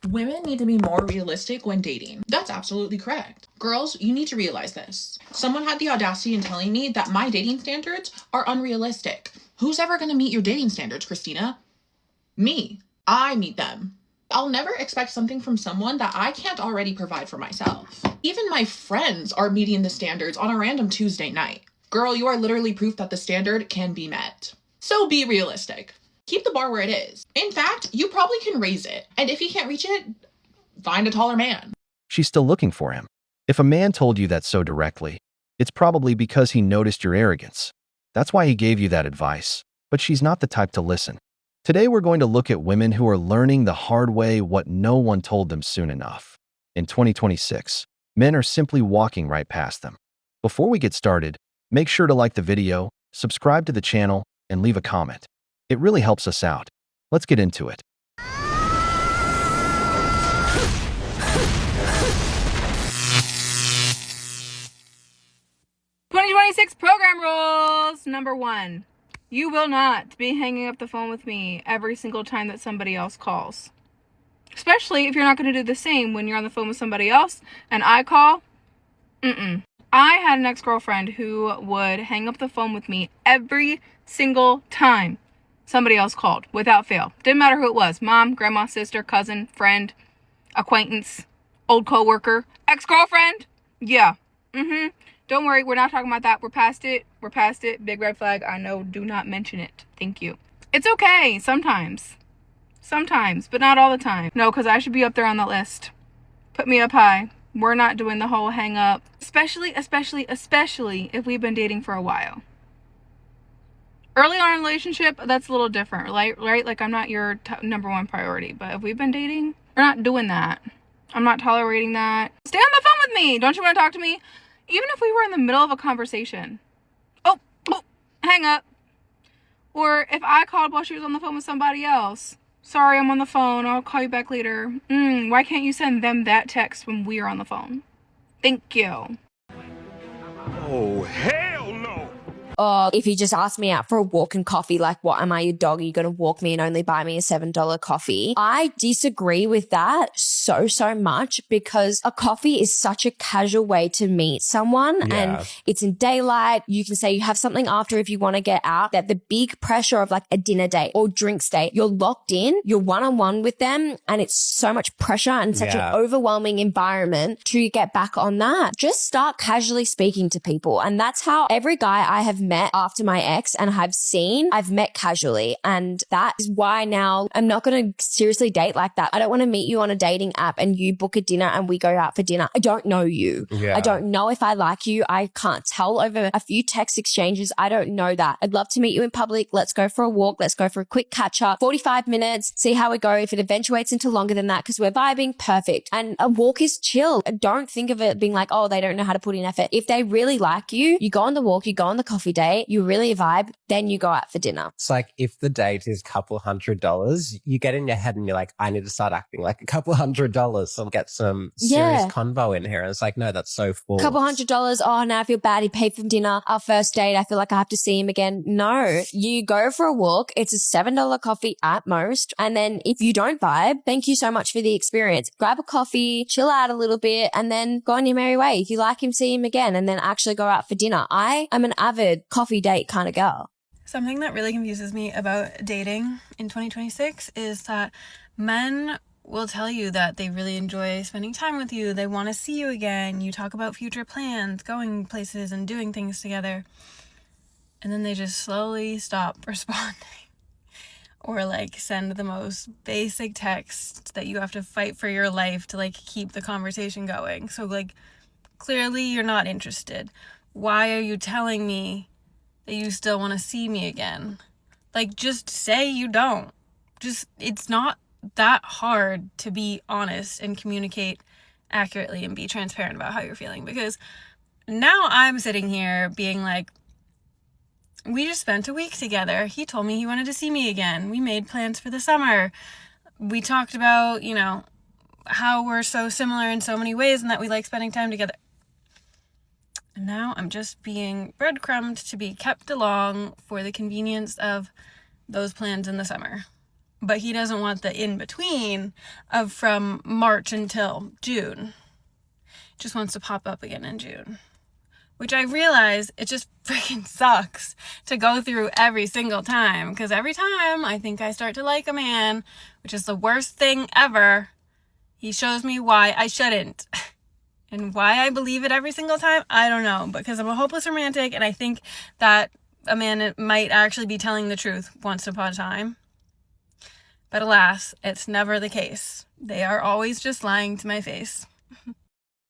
Women need to be more realistic when dating. That's absolutely correct. Girls, you need to realize this. Someone had the audacity in telling me that my dating standards are unrealistic. Who's ever gonna meet your dating standards, Christina? Me. I meet them. I'll never expect something from someone that I can't already provide for myself. Even my friends are meeting the standards on a random Tuesday night. Girl, you are literally proof that the standard can be met. So be realistic. Keep the bar where it is. In fact, you probably can raise it. And if you can't reach it, find a taller man. She's still looking for him. If a man told you that so directly, it's probably because he noticed your arrogance. That's why he gave you that advice. But she's not the type to listen. Today we're going to look at women who are learning the hard way what no one told them soon enough. In 2026, men are simply walking right past them. Before we get started, make sure to like the video, subscribe to the channel, and leave a comment. It really helps us out. Let's get into it. 2026 program rules. Number 1. You will not be hanging up the phone with me every single time that somebody else calls. Especially if you're not going to do the same when you're on the phone with somebody else and I call. I had an ex-girlfriend who would hang up the phone with me every single time somebody else called, without fail. Didn't matter who it was. Mom, grandma, sister, cousin, friend, acquaintance, old co-worker, ex-girlfriend. Yeah. Don't worry, we're not talking about that. We're past it. We're past it. Big red flag. I know, do not mention it. Thank you. It's okay, sometimes. Sometimes, but not all the time. No, because I should be up there on the list. Put me up high. We're not doing the whole hang up. Especially if we've been dating for a while. Early on in a relationship, that's a little different, right? Like, I'm not your number one priority. But if we've been dating, we're not doing that. I'm not tolerating that. Stay on the phone with me. Don't you want to talk to me? Even if we were in the middle of a conversation. Oh, hang up. Or if I called while she was on the phone with somebody else. Sorry, I'm on the phone. I'll call you back later. Why can't you send them that text when we're on the phone? Thank you. Oh, hell no! Or if you just ask me out for a walk and coffee, like, what, am I your dog? Are you going to walk me and only buy me a $7 coffee? I disagree with that so much, because a coffee is such a casual way to meet someone, and it's in daylight. You can say you have something after if you want to get out. That the big pressure of like a dinner date or drinks date, you're locked in, you're one-on-one with them, and it's so much pressure and such an overwhelming environment to get back on that. Just start casually speaking to people. And that's how every guy I have met after my ex and I've met casually. And that is why now I'm not going to seriously date like that. I don't want to meet you on a dating app and you book a dinner and we go out for dinner. I don't know you. I don't know if I like you. I can't tell over a few text exchanges. I don't know that. I'd love to meet you in public. Let's go for a walk. Let's go for a quick catch up. 45 minutes. See how we go. If it eventuates into longer than that because we're vibing, perfect. And a walk is chill. Don't think of it being like, oh, they don't know how to put in effort. If they really like you, you go on the walk, you go on the coffee date, you really vibe, then you go out for dinner. It's like, if the date is $200, you get in your head and you're like, I need to start acting like $200 so get some serious convo in here. And it's like, no, that's so full. $200. Oh, now I feel bad. He paid for dinner. Our first date, I feel like I have to see him again. No, you go for a walk. It's a $7 coffee at most. And then if you don't vibe, thank you so much for the experience. Grab a coffee, chill out a little bit, and then go on your merry way. If you like him, see him again, and then actually go out for dinner. I am an avid coffee date kind of girl. Something that really confuses me about dating in 2026 is that men will tell you that they really enjoy spending time with you. They want to see you again. You talk about future plans, going places and doing things together. And then they just slowly stop responding. Or like send the most basic text that you have to fight for your life to like keep the conversation going. So like, clearly you're not interested. Why are you telling me that you still want to see me again? Like, just say you don't. It's not that hard to be honest and communicate accurately and be transparent about how you're feeling, because now I'm sitting here being like, we just spent a week together. He told me he wanted to see me again. We made plans for the summer. We talked about, how we're so similar in so many ways and that we like spending time together. And now I'm just being breadcrumbed to be kept along for the convenience of those plans in the summer. but he doesn't want the in-between of from March until June. Just wants to pop up again in June. Which I realize it just freaking sucks to go through every single time. Because every time I think I start to like a man, which is the worst thing ever, he shows me why I shouldn't. And why I believe it every single time, I don't know. Because I'm a hopeless romantic, and I think that a man might actually be telling the truth once upon a time. But alas, it's never the case. They are always just lying to my face.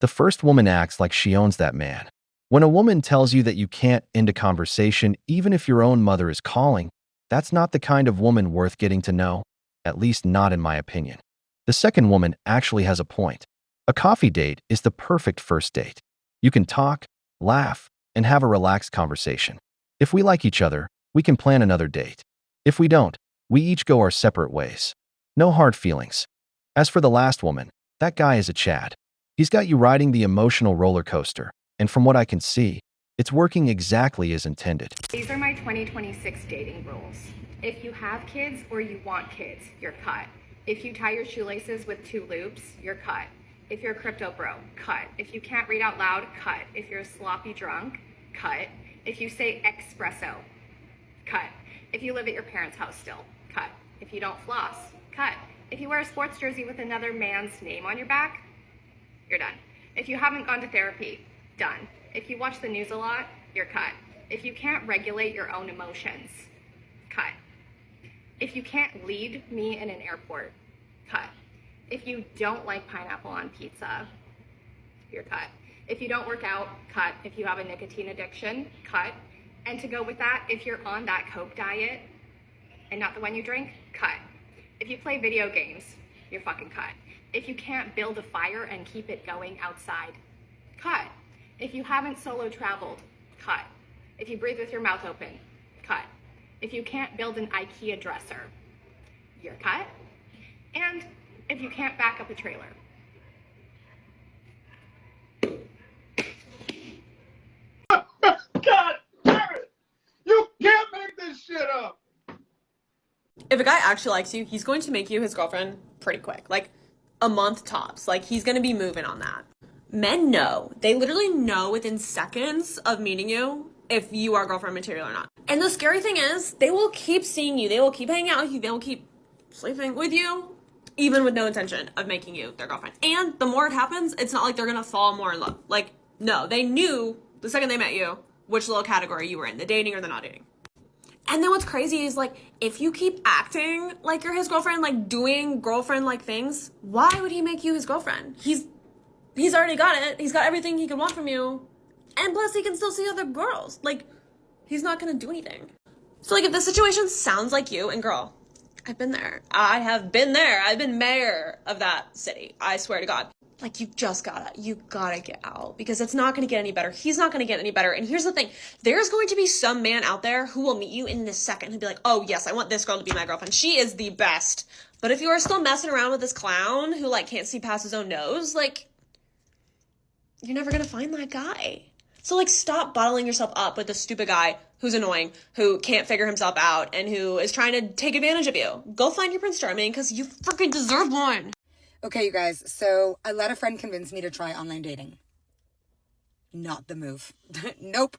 The first woman acts like she owns that man. When a woman tells you that you can't end a conversation even if your own mother is calling, that's not the kind of woman worth getting to know, at least not in my opinion. The second woman actually has a point. A coffee date is the perfect first date. You can talk, laugh, and have a relaxed conversation. If we like each other, we can plan another date. If we don't, we each go our separate ways. No hard feelings. As for the last woman, that guy is a Chad. He's got you riding the emotional roller coaster, and from what I can see, it's working exactly as intended. These are my 2026 dating rules. If you have kids or you want kids, you're cut. If you tie your shoelaces with 2 loops, you're cut. If you're a crypto bro, cut. If you can't read out loud, cut. If you're a sloppy drunk, cut. If you say espresso, cut. If you live at your parents' house still, cut. If you don't floss, cut. If you wear a sports jersey with another man's name on your back, you're done. If you haven't gone to therapy, done. If you watch the news a lot, you're cut. If you can't regulate your own emotions, cut. If you can't lead me in an airport, cut. If you don't like pineapple on pizza, you're cut. If you don't work out, cut. If you have a nicotine addiction, cut. And to go with that, if you're on that Coke diet and not the one you drink, cut. If you play video games, you're fucking cut. If you can't build a fire and keep it going outside, cut. If you haven't solo traveled, cut. If you breathe with your mouth open, cut. If you can't build an IKEA dresser, you're cut. And if you can't back up a trailer. God damn it! You can't make this shit up! If a guy actually likes you, he's going to make you his girlfriend pretty quick. Like, a month tops. Like, he's going to be moving on that. Men know. They literally know within seconds of meeting you if you are girlfriend material or not. And the scary thing is, they will keep seeing you. They will keep hanging out with you. They will keep sleeping with you, even with no intention of making you their girlfriend. And the more it happens, it's not like they're going to fall more in love. Like, no, they knew the second they met you which little category you were in, the dating or the not dating. And then what's crazy is, like, if you keep acting like you're his girlfriend, like doing girlfriend-like things, why would he make you his girlfriend? He's already got it. He's got everything he could want from you. And plus, he can still see other girls. Like, he's not gonna do anything. So, like, if the situation sounds like you, and girl, I've been there. I have been there. I've been mayor of that city. I swear to God. Like, you gotta get out, because it's not gonna get any better. He's not gonna get any better. And here's the thing. There's going to be some man out there who will meet you in this second and be like, oh yes, I want this girl to be my girlfriend. She is the best. But if you are still messing around with this clown who, like, can't see past his own nose, like, you're never gonna find that guy. So, like, stop bottling yourself up with this stupid guy who's annoying, who can't figure himself out, and who is trying to take advantage of you. Go find your Prince Charming, because you freaking deserve one. Okay, you guys, so I let a friend convince me to try online dating. Not the move. Nope.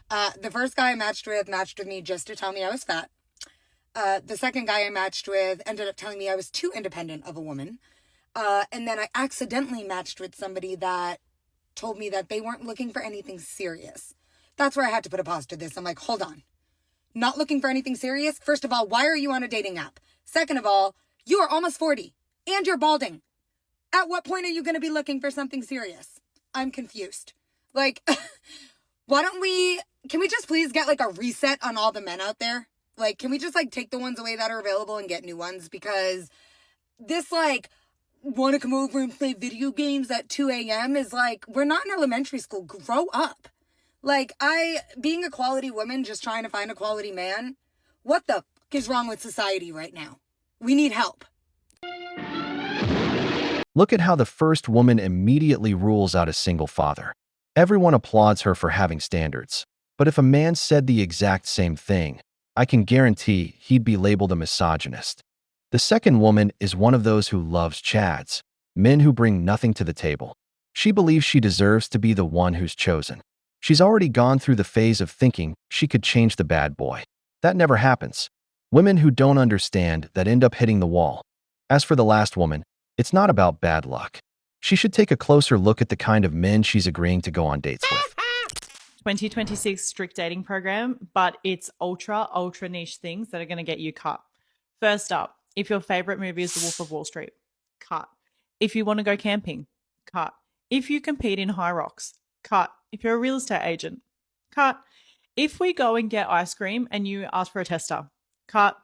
The first guy I matched with me just to tell me I was fat. The second guy I matched with ended up telling me I was too independent of a woman. And then I accidentally matched with somebody that told me that they weren't looking for anything serious. That's where I had to put a pause to this. I'm like, hold on. Not looking for anything serious? First of all, why are you on a dating app? Second of all, you are almost 40 and you're balding. At what point are you going to be looking for something serious? I'm confused. Like, can we just please get, like, a reset on all the men out there? Like, can we just, like, take the ones away that are available and get new ones? Because this, like, want to come over and play video games at 2 a.m. is like, we're not in elementary school. Grow up. Like, being a quality woman, just trying to find a quality man, what the fuck is wrong with society right now? We need help. Look at how the first woman immediately rules out a single father. Everyone applauds her for having standards. But if a man said the exact same thing, I can guarantee he'd be labeled a misogynist. The second woman is one of those who loves chads, men who bring nothing to the table. She believes she deserves to be the one who's chosen. She's already gone through the phase of thinking she could change the bad boy. That never happens. Women who don't understand that end up hitting the wall. As for the last woman, it's not about bad luck. She should take a closer look at the kind of men she's agreeing to go on dates with. 2026 strict dating program, but it's ultra niche things that are going to get you cut. First up, if your favorite movie is The Wolf of Wall Street, cut. If you want to go camping, cut. If you compete in high rocks, cut. If you're a real estate agent, cut. If we go and get ice cream and you ask for a tester, cut.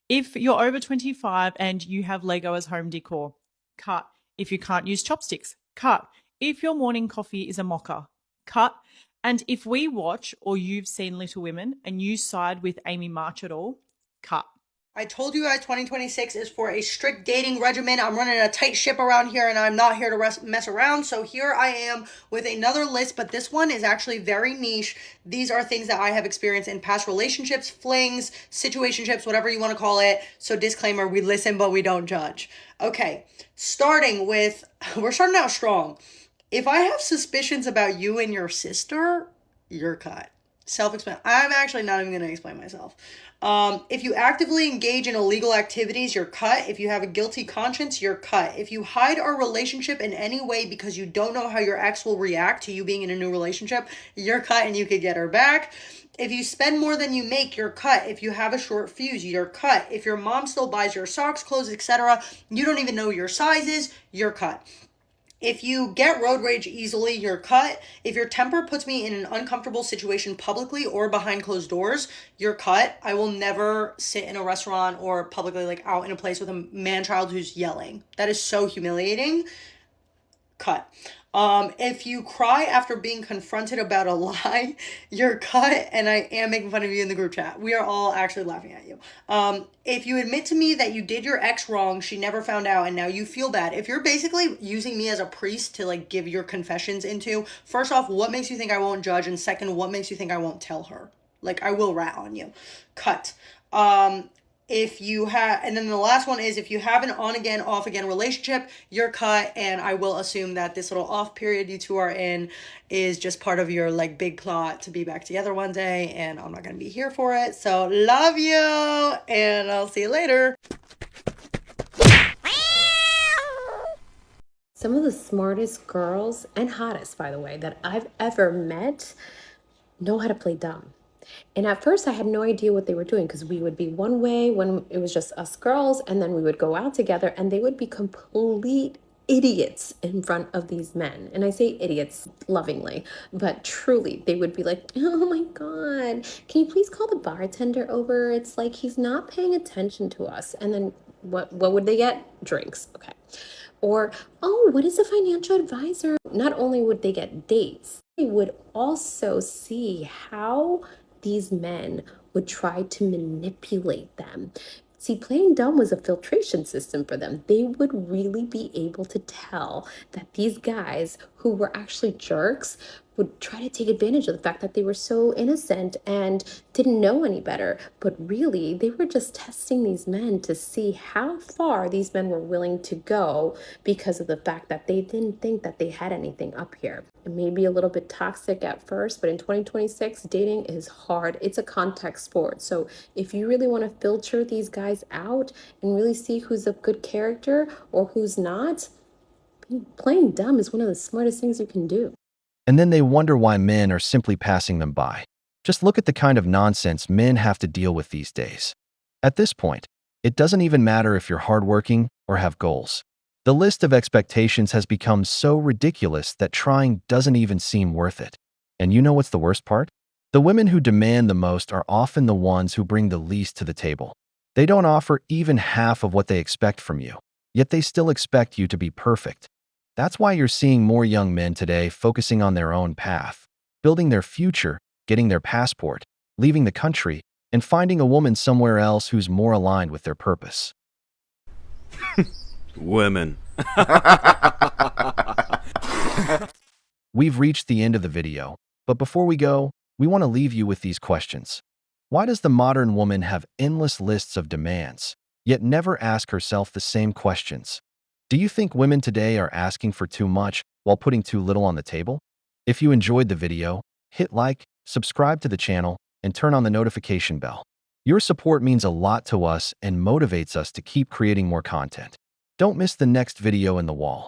If you're over 25 and you have Lego as home decor, cut. If you can't use chopsticks, cut. If your morning coffee is a mocha, cut. And if we watch or you've seen Little Women and you side with Amy March at all, cut. I told you guys 2026 is for a strict dating regimen. I'm running a tight ship around here and I'm not here to mess around. So here I am with another list, but this one is actually very niche. These are things that I have experienced in past relationships, flings, situationships, whatever you want to call it. So disclaimer, we listen, but we don't judge. Okay, starting with, we're starting out strong. If I have suspicions about you and your sister, you're cut. Self-explanatory. I'm actually not even going to explain myself. If you actively engage in illegal activities, you're cut. If you have a guilty conscience, you're cut. If you hide our relationship in any way because you don't know how your ex will react to you being in a new relationship, you're cut and you could get her back. If you spend more than you make, you're cut. If you have a short fuse, you're cut. If your mom still buys your socks, clothes, etc., you don't even know your sizes, you're cut. If you get road rage easily, you're cut. If your temper puts me in an uncomfortable situation publicly or behind closed doors, you're cut. I will never sit in a restaurant or publicly, like out in a place with a man-child who's yelling. That is so humiliating. Cut. If you cry after being confronted about a lie, you're cut, and I am making fun of you in the group chat. We are all actually laughing at you. If you admit to me that you did your ex wrong, she never found out, and now you feel bad. If you're basically using me as a priest to like give your confessions into, first off, what makes you think I won't judge? And second, what makes you think I won't tell her? Like, I will rat on you. Cut. If you have, and then the last one is if you have an on again, off again relationship, you're cut. And I will assume that this little off period you two are in is just part of your like big plot to be back together one day. And I'm not going to be here for it. So love you. And I'll see you later. Some of the smartest girls, and hottest, by the way, that I've ever met know how to play dumb. And at first I had no idea what they were doing because we would be one way when it was just us girls, and then we would go out together and they would be complete idiots in front of these men. And I say idiots lovingly, but truly they would be like, oh my God, can you please call the bartender over? It's like he's not paying attention to us. And then what would they get? Drinks. Okay. Or, oh, what is a financial advisor? Not only would they get dates, they would also see how these men would try to manipulate them. See, playing dumb was a filtration system for them. They would really be able to tell that these guys who were actually jerks would try to take advantage of the fact that they were so innocent and didn't know any better. But really, they were just testing these men to see how far these men were willing to go because of the fact that they didn't think that they had anything up here. It may be a little bit toxic at first, but in 2026, dating is hard. It's a contact sport. So if you really want to filter these guys out and really see who's of good character or who's not, playing dumb is one of the smartest things you can do. And then they wonder why men are simply passing them by. Just look at the kind of nonsense men have to deal with these days. At this point, it doesn't even matter if you're hardworking or have goals. The list of expectations has become so ridiculous that trying doesn't even seem worth it. And you know what's the worst part? The women who demand the most are often the ones who bring the least to the table. They don't offer even half of what they expect from you, yet they still expect you to be perfect. That's why you're seeing more young men today focusing on their own path, building their future, getting their passport, leaving the country, and finding a woman somewhere else who's more aligned with their purpose. Women. We've reached the end of the video, but before we go, we want to leave you with these questions. Why does the modern woman have endless lists of demands? yet never ask herself the same questions. Do you think women today are asking for too much while putting too little on the table? If you enjoyed the video, hit like, subscribe to the channel, and turn on the notification bell. Your support means a lot to us and motivates us to keep creating more content. Don't miss the next video in the wall.